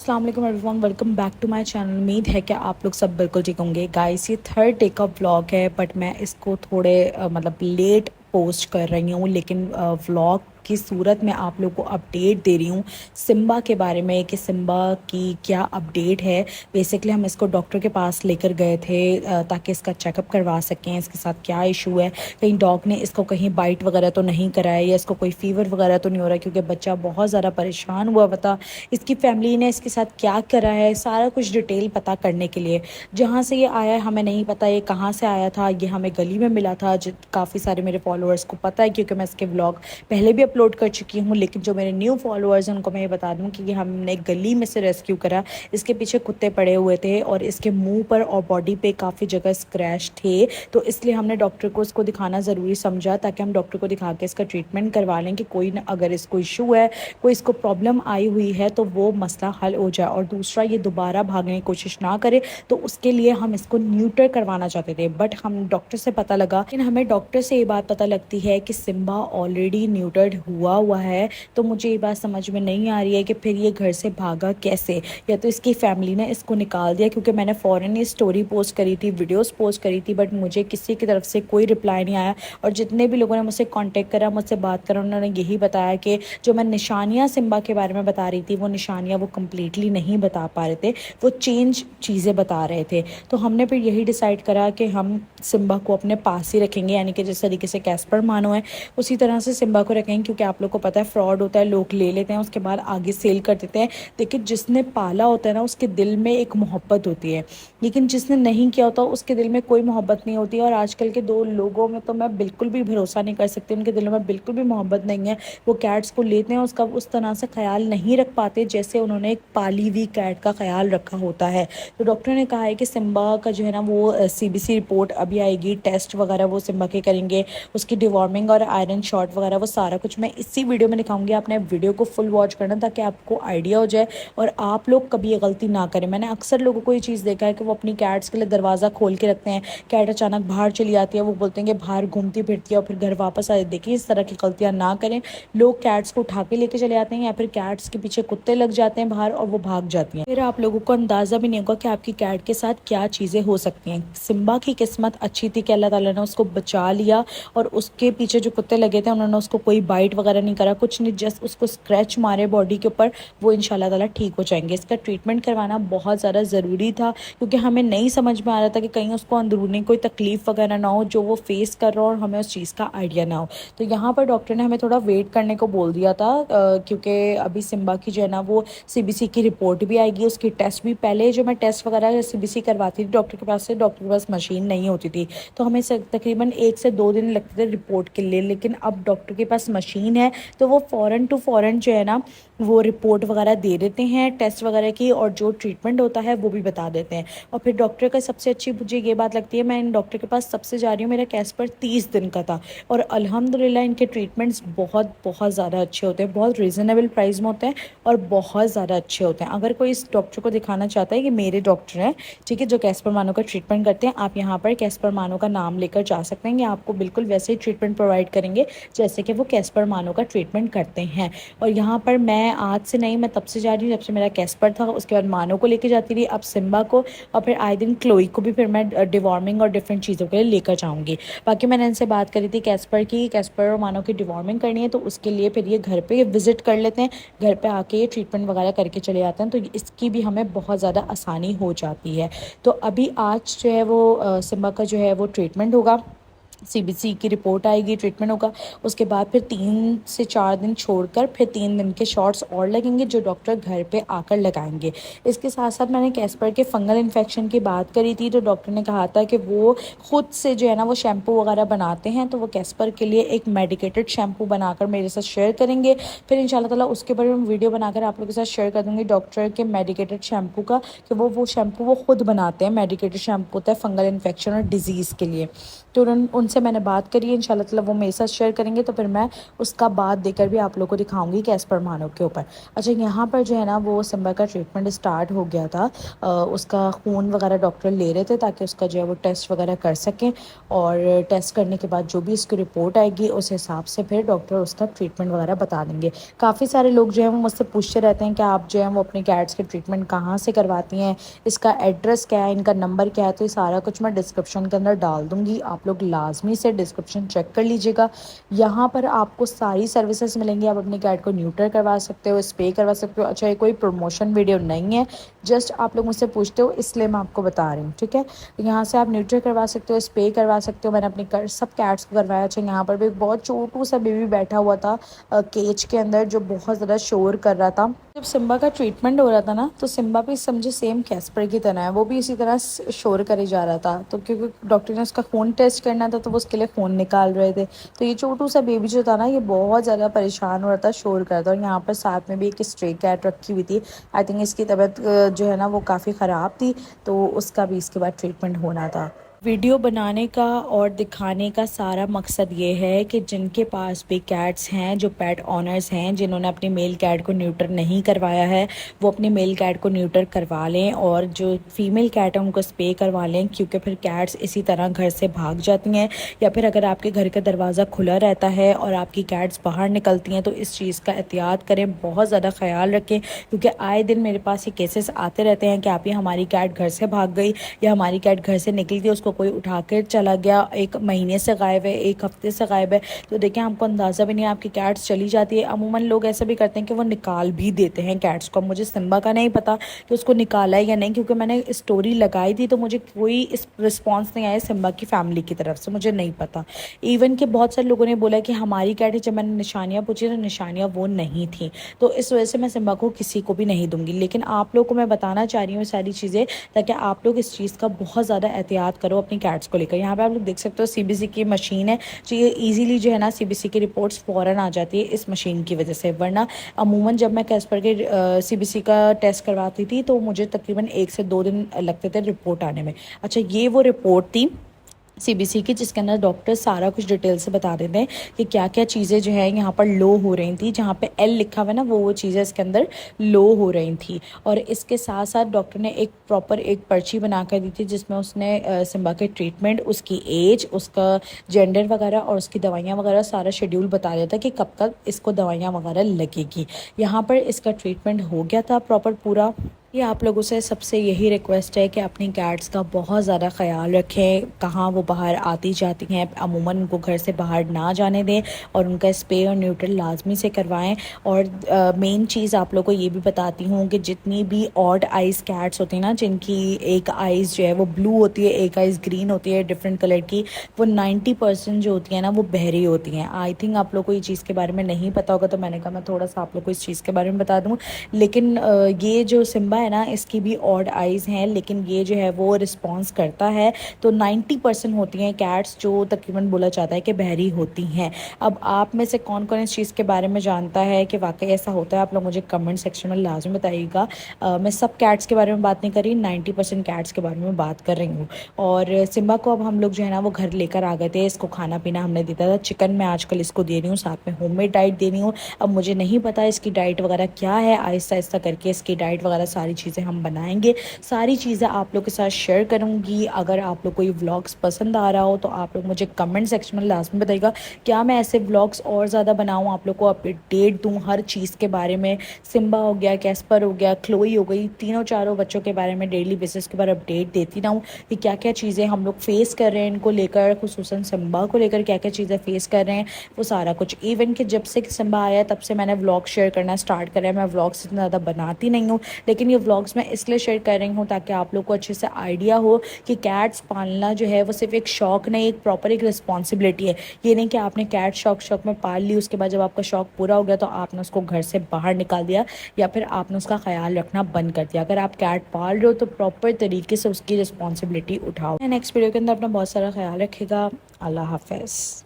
अस्सलाम वालेकुम everyone, welcome back to my channel. उम्मीद है कि आप लोग सब बिल्कुल ठीक होंगे। गाइस, ये थर्ड डे का व्लॉग है, बट मैं इसको थोड़े मतलब लेट पोस्ट कर रही हूँ, लेकिन व्लॉग की सूरत में आप लोग को अपडेट दे रही हूँ सिम्बा के बारे में कि सिम्बा की क्या अपडेट है। बेसिकली हम इसको डॉक्टर के पास लेकर गए थे ताकि इसका चेकअप करवा सकें, इसके साथ क्या इशू है, कहीं डॉग ने इसको कहीं बाइट वगैरह तो नहीं कराया या इसको कोई फीवर वगैरह तो नहीं हो रहा, क्योंकि बच्चा बहुत ज़्यादा परेशान हुआ था। इसकी फैमिली ने इसके साथ क्या करा है, सारा कुछ डिटेल पता करने के लिए जहाँ से ये आया है हमें नहीं पता, ये कहाँ से आया था। ये हमें गली में मिला था, जो काफ़ी सारे मेरे फॉलोअर्स को पता है क्योंकि मैं इसके व्लॉग पहले भी अपलोड कर चुकी हूँ। लेकिन जो मेरे न्यू फॉलोअर्स हैं उनको मैं ये बता दूँ कि ये हमने गली में से रेस्क्यू करा। इसके पीछे कुत्ते पड़े हुए थे और इसके मुंह पर और बॉडी पे काफ़ी जगह स्क्रैच थे, तो इसलिए हमने डॉक्टर को इसको दिखाना ज़रूरी समझा ताकि हम डॉक्टर को दिखा के इसका ट्रीटमेंट करवा लें कि कोई ना अगर इसको इशू है, कोई इसको प्रॉब्लम आई हुई है तो वो मसला हल हो जाए। और दूसरा, ये दोबारा भागने की कोशिश ना करे, तो उसके लिए हम इसको न्यूटर करवाना चाहते थे। बट हम डॉक्टर से पता लगा, लेकिन हमें डॉक्टर से ये बात पता लगती है कि सिम्बा ऑलरेडी न्यूटर्ड हुआ है। तो मुझे ये बात समझ में नहीं आ रही है कि फिर ये घर से भागा कैसे, या तो इसकी फैमिली ने इसको निकाल दिया, क्योंकि मैंने फ़ौरन ये स्टोरी पोस्ट करी थी, वीडियोस पोस्ट करी थी, बट मुझे किसी की तरफ से कोई रिप्लाई नहीं आया। और जितने भी लोगों ने मुझसे कांटेक्ट करा, मुझसे बात करा, उन्होंने यही बताया कि जो मैं निशानियाँ सिम्बा के बारे में बता रही थी, वो निशानियाँ वो कम्प्लीटली नहीं बता पा रहे थे, वो चेंज चीज़ें बता रहे थे। तो हमने फिर यही डिसाइड करा कि हम सिम्बा को अपने पास ही रखेंगे, यानी कि जिस तरीके से कैस्पर मानो है उसी तरह से सिम्बा को रखेंगे, क्योंकि आप लोग को पता है फ्रॉड होता है, लोग ले लेते हैं उसके बाद आगे सेल कर देते हैं। लेकिन जिसने पाला होता है ना, उसके दिल में एक मोहब्बत होती है, लेकिन जिसने नहीं किया होता उसके दिल में कोई मोहब्बत नहीं होती है। और आजकल के दो लोगों में तो मैं बिल्कुल भी भरोसा नहीं कर सकती, उनके दिलों में बिल्कुल भी मोहब्बत नहीं है। वो कैट्स को लेते हैं, उसका उस तरह से ख्याल नहीं रख पाते जैसे उन्होंने एक पाली हुई कैट का ख्याल रखा होता है। तो डॉक्टर ने कहा है कि सिम्बा का जो है ना वो सीबीसी रिपोर्ट अभी आएगी, टेस्ट वगैरह वो सिम्बा के करेंगे, उसकी डिवॉर्मिंग और आयरन शॉट वगैरह वो सारा कुछ मैं इसी वीडियो में दिखाऊंगी। आपने वीडियो को फुल वॉच करना ताकि आपको आइडिया हो जाए और आप लोग कभी ये गलती ना करें। मैंने अक्सर लोगों को ये चीज़ देखा है कि वो अपनी कैट्स के लिए दरवाज़ा खोल के रखते हैं, कैट अचानक बाहर चली आती है, वो बोलते हैं कि बाहर घूमती फिरती है और फिर घर वापस आ। देखिए, इस तरह की गलतियाँ ना करें। लोग कैट्स को उठा के लेके चले आते हैं या फिर कैट्स के पीछे कुत्ते लग जाते हैं बाहर और वो भाग जाती हैं, फिर आप लोगों को अंदाज़ा भी नहीं होगा कि आपकी कैट के साथ क्या चीज़ें हो सकती हैं। सिम्बा की किस्मत अच्छी थी कि अल्लाह ताला ने उसको बचा लिया और उसके पीछे जो कुत्ते लगे थे उन्होंने उसको कोई बाइट वगैरह नहीं करा, कुछ नहीं, जस्ट उसको स्क्रैच मारे बॉडी के ऊपर। वो इंशाल्लाह ताला ठीक हो जाएंगे। इसका ट्रीटमेंट करवाना बहुत ज़्यादा ज़रूरी था, क्योंकि हमें नहीं समझ में आ रहा था कि कहीं उसको अंदरूनी कोई तकलीफ़ वगैरह ना हो जो वो फेस कर रहा हो और हमें उस चीज़ का आइडिया ना हो। तो यहाँ पर डॉक्टर ने हमें थोड़ा वेट करने को बोल दिया था, क्योंकि अभी सिम्बा की जो है ना वो सीबीसी की रिपोर्ट भी आएगी, उसकी टेस्ट भी। पहले जो मैं टेस्ट वगैरह सीबीसी करवाती थी डॉक्टर के पास से, डॉक्टर के पास मशीन नहीं होती थी, तो हमें तकरीबन 1 से 2 दिन लगते थे रिपोर्ट के लिए। लेकिन अब डॉक्टर के पास मशीन है तो वो फ़ौरन टू फ़ौरन जो है ना वो रिपोर्ट वगैरह दे देते हैं टेस्ट वगैरह की, और जो ट्रीटमेंट होता है वो भी बता देते हैं। और फिर डॉक्टर का सबसे अच्छी मुझे ये बात लगती है, मैं इन डॉक्टर के पास सबसे जा रही हूँ, मेरा कैस्पर 30 दिन का था और अल्हम्दुलिल्लाह इनके ट्रीटमेंट्स बहुत बहुत ज़्यादा अच्छे होते हैं, बहुत रीज़नेबल प्राइस में होते हैं और बहुत ज़्यादा अच्छे होते हैं। अगर कोई इस डॉक्टर को दिखाना चाहता है, ये मेरे डॉक्टर हैं, ठीक है, जो कैस्पर मानो का ट्रीटमेंट करते हैं, आप यहाँ पर कैस्पर मानो का नाम लेकर जा सकते हैं। ये आपको बिल्कुल वैसे ही ट्रीटमेंट प्रोवाइड करेंगे जैसे कि वो कैस्पर मानो का ट्रीटमेंट करते हैं। और यहाँ पर मैं आज से नहीं, मैं तब से जा रही हूँ जब से मेरा कैस्पर था, उसके बाद मानो को लेके जाती रही, अब सिम्बा को, और फिर आए दिन क्लोई को भी फिर मैं डिवॉर्मिंग और डिफरेंट चीज़ों के लिए लेकर जाऊँगी। बाकी मैंने इनसे बात करी थी कैस्पर की, कैस्पर और मानो की डिवॉर्मिंग करनी है, तो उसके लिए फिर ये घर पे विजिट कर लेते हैं, घर पे आके ये ट्रीटमेंट वगैरह करके चले जाते हैं, तो इसकी भी हमें बहुत ज़्यादा आसानी हो जाती है। तो अभी आज जो है वो सिम्बा का जो है वो ट्रीटमेंट होगा, सीबीसी की रिपोर्ट आएगी, ट्रीटमेंट होगा, उसके बाद फिर 3 से 4 दिन छोड़कर फिर 3 दिन के शॉट्स और लगेंगे जो डॉक्टर घर पे आकर लगाएंगे। इसके साथ साथ मैंने कैस्पर के फंगल इन्फेक्शन की बात करी थी, तो डॉक्टर ने कहा था कि वो खुद से जो है ना वो शैम्पू वगैरह बनाते हैं, तो वो कैस्पर के लिए एक मेडिकेटेड शैम्पू बनाकर मेरे साथ शेयर करेंगे। फिर इंशाल्लाह ताला उसके ऊपर मैं वीडियो बनाकर आप लोगों के साथ शेयर कर दूँगी डॉक्टर के मेडिकेटेड शैम्पू का, कि वो शैम्पू वो खुद बनाते हैं, मेडिकेटेड शैम्पू होता है फंगल इन्फेक्शन और डिजीज़ के लिए। तो उनसे سے میں نے بات کری ہے، انشاءاللہ تعالیٰ وہ میرے ساتھ شیئر کریں گے، تو پھر میں اس کا بعد دے کر بھی آپ لوگوں کو دکھاؤں گی کہ ایز پر مانو کے اوپر۔ اچھا یہاں پر جو ہے نا وہ سمبا کا ٹریٹمنٹ اسٹارٹ ہو گیا تھا، اس کا خون وغیرہ ڈاکٹر لے رہے تھے تاکہ اس کا جو ہے وہ ٹیسٹ وغیرہ کر سکیں، اور ٹیسٹ کرنے کے بعد جو بھی اس کی رپورٹ آئے گی اس حساب سے پھر ڈاکٹر اس کا ٹریٹمنٹ وغیرہ بتا دیں گے۔ کافی سارے لوگ جو ہیں وہ مجھ سے پوچھتے رہتے ہیں کہ آپ جو ہیں وہ اپنی کیٹس کے ٹریٹمنٹ کہاں سے کرواتی ہیں، اس کا ایڈریس کیا ہے، ان کا نمبر کیا ہے، تو یہ سارا کچھ میں ڈسکرپشن کے اندر ڈال دوں گی، آپ لوگ لازمی سے ڈسکرپشن چیک کر لیجیے گا۔ یہاں پر آپ کو ساری سروسز ملیں گی، آپ اپنی کیٹ کو نیوٹر کروا سکتے ہو، اسپے کروا سکتے ہو۔ اچھا یہ کوئی پروموشن ویڈیو نہیں ہے، جسٹ آپ لوگ مجھ سے پوچھتے ہو اس لیے میں آپ کو بتا رہی ہوں، ٹھیک ہے۔ یہاں سے آپ نیوٹر کروا سکتے ہو، اسپے کروا سکتے ہو، میں نے اپنی سب کیٹس کو کروایا۔ اچھا یہاں پر بھی بہت چھوٹو سا بیبی بیٹھا ہوا تھا کیج کے اندر جو بہت زیادہ شور کر رہا تھا۔ جب سمبا کا ٹریٹمنٹ ہو رہا تھا نا تو سمبا بھی سمجھے سیم کیسپر کی طرح ہے، وہ بھی اسی طرح شور کرے جا رہا تھا، تو کیونکہ ڈاکٹر نے اس کا خون ٹیسٹ کرنا تھا تو وہ اس کے لیے خون نکال رہے تھے، تو یہ چھوٹو سا بیبی جو تھا نا یہ بہت زیادہ پریشان ہو رہا تھا، شور کر رہا تھا۔ اور یہاں پر ساتھ میں بھی ایک اسٹرے کیٹ رکھی ہوئی تھی، آئی تھنک اس کی طبیعت جو ہے نا وہ کافی خراب تھی، تو اس کا بھی اس کے بعد ٹریٹمنٹ ہونا تھا۔ ویڈیو بنانے کا اور دکھانے کا سارا مقصد یہ ہے کہ جن کے پاس بھی کیٹس ہیں، جو پیٹ آنرز ہیں، جنہوں نے اپنی میل کیٹ کو نیوٹر نہیں کروایا ہے، وہ اپنی میل کیٹ کو نیوٹر کروا لیں، اور جو فیمیل کیٹ ہے ان کو اسپے کروا لیں، کیونکہ پھر کیٹس اسی طرح گھر سے بھاگ جاتی ہیں، یا پھر اگر آپ کے گھر کا دروازہ کھلا رہتا ہے اور آپ کی کیٹس باہر نکلتی ہیں تو اس چیز کا احتیاط کریں، بہت زیادہ خیال رکھیں، کیونکہ آئے دن میرے پاس یہ کیسز آتے رہتے ہیں کہ آپ یہ ہماری کیٹ گھر سے بھاگ گئی، یا ہماری کیٹ گھر سے نکل گئی، اس کو کوئی اٹھا کر چلا گیا، ایک مہینے سے غائب ہے، ایک ہفتے سے غائب ہے، تو دیکھیں آپ کو اندازہ بھی نہیں ہے، آپ کی کیٹس چلی جاتی ہے۔ عموماً لوگ ایسا بھی کرتے ہیں کہ وہ نکال بھی دیتے ہیں کیٹس کو۔ مجھے سمبا کا نہیں پتا کہ اس کو نکالا ہے یا نہیں، کیونکہ میں نے اسٹوری لگائی تھی تو مجھے کوئی اس رسپانس نہیں آیا سمبا کی فیملی کی طرف سے، مجھے نہیں پتا۔ ایون کہ بہت سارے لوگوں نے بولا کہ ہماری کیٹ ہے، جب میں نے نشانیاں پوچھی تو نشانیاں وہ نہیں تھیں، تو اس وجہ سے میں سمبا کو کسی کو بھی نہیں دوں گی، لیکن آپ لوگ کو میں بتانا چاہ رہی ہوں یہ ساری چیزیں تاکہ آپ لوگ اس چیز کا بہت زیادہ احتیاط کرو اپنی کیٹس کو لے کر۔ یہاں پہ آپ لوگ دیکھ سکتے ہو سی بی سی کی مشین ہے، جو یہ ایزیلی جو ہے نا سی بی سی کی رپورٹس فوراً آ جاتی ہے اس مشین کی وجہ سے، ورنہ عموماً جب میں کیسپر کے سی بی سی کا ٹیسٹ کرواتی تھی تو مجھے تقریباً 1 سے 2 دن لگتے تھے رپورٹ آنے میں۔ اچھا یہ وہ رپورٹ تھی سی بی سی کی جس کے اندر ڈاکٹر سارا کچھ ڈیٹیل سے بتا دیتے ہیں کہ کیا کیا چیزیں جو ہے یہاں پر لو ہو رہی تھیں، جہاں پہ ایل لکھا ہوا ہے نا وہ چیزیں اس کے اندر لو ہو رہی تھیں، اور اس کے ساتھ ساتھ ڈاکٹر نے ایک پراپر ایک پرچی بنا کر دی تھی جس میں اس نے سمبا کے ٹریٹمنٹ، اس کی ایج، اس کا جینڈر وغیرہ اور اس کی دوائیاں وغیرہ سارا شیڈیول بتا دیا تھا کہ کب تک اس کو دوائیاں وغیرہ لگے گی۔ یہاں پر اس کا ٹریٹمنٹ ہو گیا تھا پراپر پورا۔ یہ آپ لوگوں سے سب سے یہی ریکویسٹ ہے کہ اپنی کیٹس کا بہت زیادہ خیال رکھیں، کہاں وہ باہر آتی جاتی ہیں، عموماً ان کو گھر سے باہر نہ جانے دیں، اور ان کا اسپے اور نیوٹر لازمی سے کروائیں۔ اور مین چیز آپ لوگوں کو یہ بھی بتاتی ہوں کہ جتنی بھی آڈ آئیز کیٹس ہوتی ہیں نا، جن کی ایک آئیز جو ہے وہ بلو ہوتی ہے، ایک آئیز گرین ہوتی ہے، ڈفرینٹ کلر کی، وہ 90% جو ہوتی ہیں نا وہ بحری ہوتی ہیں۔ آئی تھنک آپ لوگ کو یہ چیز کے بارے میں نہیں پتا ہوگا، تو میں نے کہا میں تھوڑا سا آپ لوگ کو اس چیز کے بارے میں بتا دوں۔ لیکن یہ جو سمبا ہے نا اس کی بھی آڈ آئیز ہیں، لیکن یہ جو ہے وہ رسپانس کرتا ہے، تو 90% ہوتی ہیں کیٹس جو تقریباً بولا جاتا ہے کہ بحری ہوتی ہیں۔ اب آپ میں سے کون کون اس چیز کے بارے میں جانتا ہے کہ واقعی ایسا ہوتا ہے، آپ لوگ مجھے کمنٹ سیکشن میں لازم بتائیے گا۔ میں سب کیٹس کے بارے میں بات نہیں کر رہی، 90% کیٹس کے بارے میں بات کر رہی ہوں۔ اور سمبا کو اب ہم لوگ جو ہے نا وہ گھر لے کر آ گئے تھے، اس کو کھانا پینا ہم نے دیتا تھا، چکن میں آج کل اس کو دے رہی ہوں، ساتھ میں ہوم میڈ ڈائٹ دے رہی ہوں۔ اب مجھے نہیں پتا اس کی ڈائٹ وغیرہ کیا ہے، آہستہ آہستہ کر کے اس کی ڈائٹ وغیرہ ساری چیزیں ہم بنائیں گے، ساری چیزیں آپ لوگ کے ساتھ شیئر کروں گی۔ اگر آپ لوگ کو یہ ولاگس پسند آ رہا ہو تو آپ لوگ مجھے کمنٹ سیکشن میں لازمی بتائیے گا، کیا میں ایسے ولاگس اور زیادہ بناؤں، آپ لوگ کو اپڈیٹ دوں ہر چیز کے بارے میں۔ سمبا ہو گیا، کیسپر ہو گیا، کلوئی ہو گئی، تینوں چاروں بچوں کے بارے میں ڈیلی بیسس کے بارے اپڈیٹ دیتی رہوں کہ کیا کیا چیزیں ہم لوگ فیس کر رہے ہیں ان کو لے کر، خصوصاً سمبا کو لے کر کیا کیا چیزیں فیس کر رہے ہیں، وہ سارا کچھ۔ ایون کہ جب سے سمبا آیا تب سے میں نے ولاگ شیئر کرنا اسٹارٹ کرا ہے۔ میں ولاگس اتنا زیادہ بناتی نہیں ہوں، لیکن یہ ولاگس میں اس لیے شیئر کر رہی ہوں تاکہ آپ لوگ کو اچھے سے آئیڈیا ہو کہ کیٹس پالنا جو ہے وہ صرف ایک شوق نہیں، ایک پراپر ایک رسپانسبلٹی ہے۔ یہ نہیں کہ آپ نے کیٹ شوق میں پال لی، اس کے بعد جب آپ کا شوق پورا ہو گیا تو آپ نے اس کو گھر سے باہر نکال دیا، یا پھر آپ نے اس کا خیال رکھنا بند کر دیا۔ اگر آپ کیٹ پال رہے ہو تو پراپر طریقے سے اس کی رسپانسبلٹی اٹھاؤ۔ نیکسٹ ویڈیو کے اندر اپنا بہت سارا خیال رکھے گا۔ اللہ حافظ۔